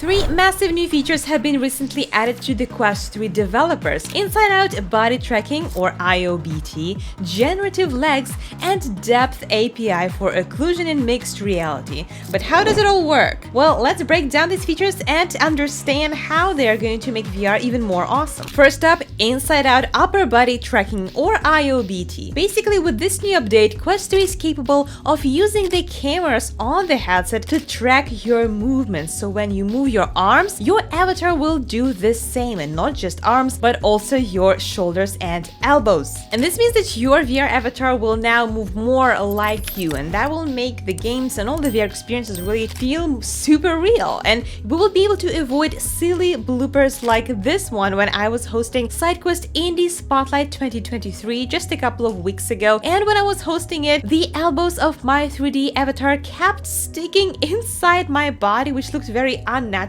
Three massive new features have been recently added to the Quest 3 developers: inside-out body tracking or IOBT, generative legs, and depth API for occlusion in mixed reality. But how does it all work? Well, let's break down these features and understand how they are going to make VR even more awesome. First up, inside-out upper body tracking or IOBT. Basically, with this new update, Quest 3 is capable of using the cameras on the headset to track your movements. So when you move your arms, your avatar will do the same, and not just arms, but also your shoulders and elbows. And this means that your VR avatar will now move more like you, and that will make the games and all the VR experiences really feel super real. And we will be able to avoid silly bloopers like this one when I was hosting SideQuest Indie Spotlight 2023 just a couple of weeks ago. And when I was hosting it, the elbows of my 3D avatar kept sticking inside my body, which looked very unnatural,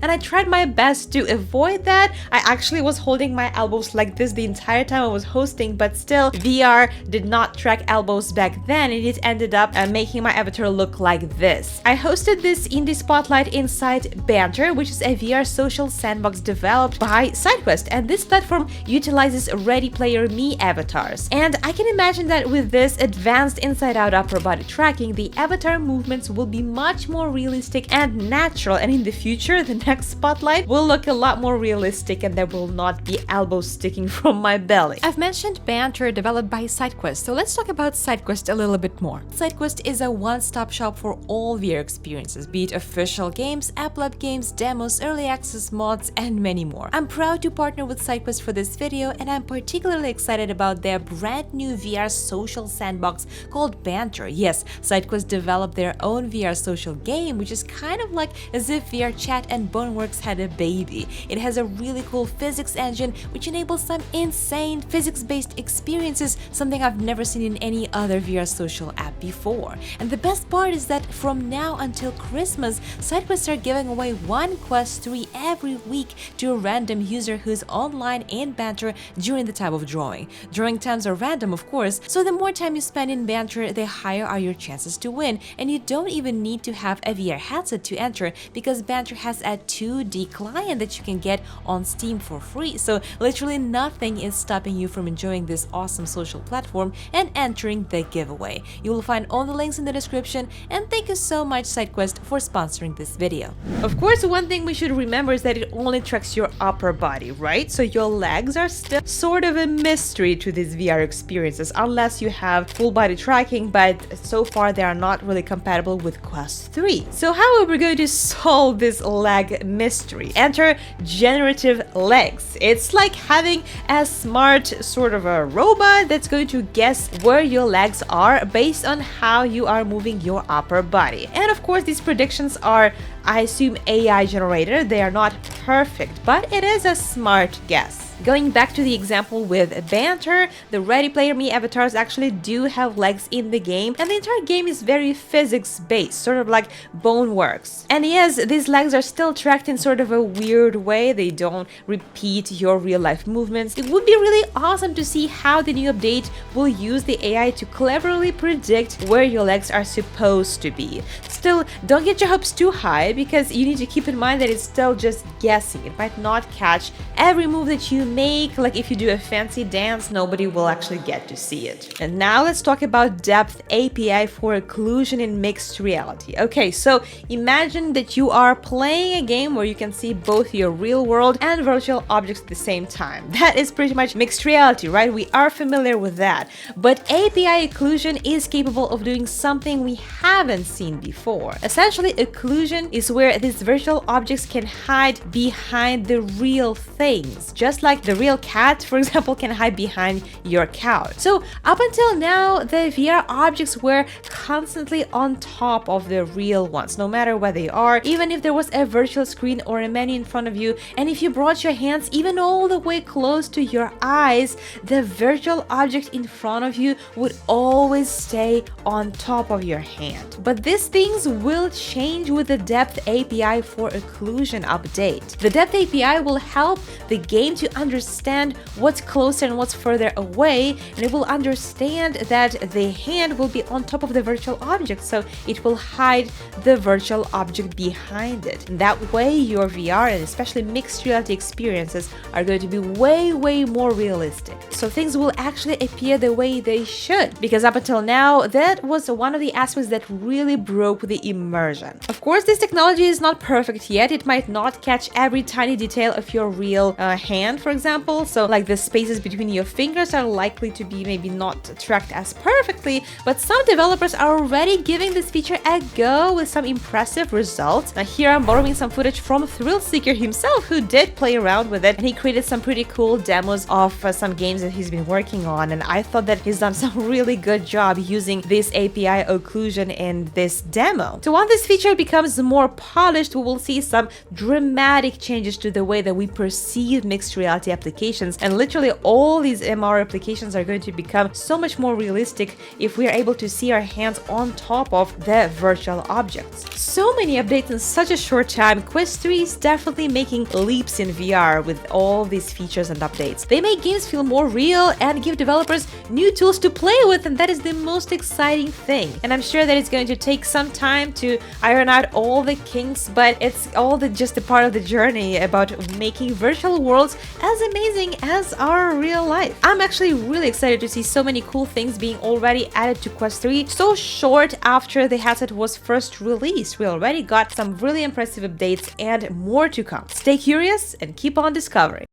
and I tried my best to avoid that. I actually was holding my elbows like this the entire time I was hosting, but still VR did not track elbows back then, and it ended up making my avatar look like this. I hosted this Indie Spotlight inside Banter, which is a VR social sandbox developed by SideQuest, and this platform utilizes Ready Player Me avatars. And I can imagine that with this advanced inside-out upper body tracking, the avatar movements will be much more realistic and natural, and in the future, the next Spotlight will look a lot more realistic and there will not be elbows sticking from my belly. I've mentioned Banter developed by SideQuest, so let's talk about SideQuest a little bit more. SideQuest is a one-stop shop for all VR experiences, be it official games, App Lab games, demos, early access mods, and many more. I'm proud to partner with SideQuest for this video, and I'm particularly excited about their brand new VR social sandbox called Banter. Yes, SideQuest developed their own VR social game, which is kind of like as if VR Chat and Boneworks had a baby. It has a really cool physics engine which enables some insane physics-based experiences, something I've never seen in any other VR social app before. And the best part is that from now until Christmas, SideQuest are giving away one Quest 3 every week to a random user who's online in Banter during the time of drawing. Drawing times are random, of course, so the more time you spend in Banter, the higher are your chances to win, and you don't even need to have a VR headset to enter, because Banter has a 2D client that you can get on Steam for free, so literally nothing is stopping you from enjoying this awesome social platform and entering the giveaway. You will find all the links in the description, and thank you so much SideQuest for sponsoring this video. Of course, one thing we should remember is that it only tracks your upper body, right? So your legs are still sort of a mystery to these VR experiences unless you have full body tracking, but so far they are not really compatible with Quest 3. So how are we going to solve this leg mystery? Enter Generative Legs. It's like having a smart sort of a robot that's going to guess where your legs are based on how you are moving your upper body. And of course, these predictions are, I assume, AI generated. They are not perfect, but it is a smart guess. Going back to the example with Banter, the Ready Player Me avatars actually do have legs in the game, and the entire game is very physics-based, sort of like Boneworks. And yes, these legs are still tracked in sort of a weird way. They don't repeat your real-life movements. It would be really awesome to see how the new update will use the AI to cleverly predict where your legs are supposed to be. Still, don't get your hopes too high, because you need to keep in mind that it's still just guessing. It might not catch every move that you make. Like if you do a fancy dance, nobody will actually get to see it. And now let's talk about depth API for occlusion in mixed reality. Okay, so imagine that you are playing a game where you can see both your real world and virtual objects at the same time. That is pretty much mixed reality, right? We are familiar with that. But API occlusion is capable of doing something we haven't seen before. Essentially, occlusion is where these virtual objects can hide behind the real things, just like the real cat, for example, can hide behind your couch. So up until now, the VR objects were constantly on top of the real ones, no matter where they are, even if there was a virtual screen or a menu in front of you, and if you brought your hands even all the way close to your eyes, the virtual object in front of you would always stay on top of your hand. But these things things will change with the Depth API for Occlusion update. The Depth API will help the game to understand what's closer and what's further away, and it will understand that the hand will be on top of the virtual object, so it will hide the virtual object behind it. And that way your VR and especially mixed reality experiences are going to be way more realistic. So things will actually appear the way they should, because up until now that was one of the aspects that really broke the immersion. Of course, this technology is not perfect yet. It might not catch every tiny detail of your real hand, for example. So like the spaces between your fingers are likely to be maybe not tracked as perfectly, but some developers are already giving this feature a go with some impressive results. Now here I'm borrowing some footage from Thrillseeker himself, who did play around with it, and he created some pretty cool demos of some games that he's been working on, and I thought that he's done some really good job using this API occlusion in this demo. So once this feature becomes more polished, we will see some dramatic changes to the way that we perceive mixed reality applications, and literally all these MR applications are going to become so much more realistic if we are able to see our hands on top of the virtual objects. So many updates in such a short time. Quest 3 is definitely making leaps in VR with all these features and updates. They make games feel more real and give developers new tools to play with, and that is the most exciting thing. And I'm sure that it's going to take some time to iron out all the kinks, but it's all just a part of the journey about making virtual worlds as amazing as our real life. I'm actually really excited to see so many cool things being already added to Quest 3 so short after the headset was first released. We already got some really impressive updates and more to come. Stay curious and keep on discovering.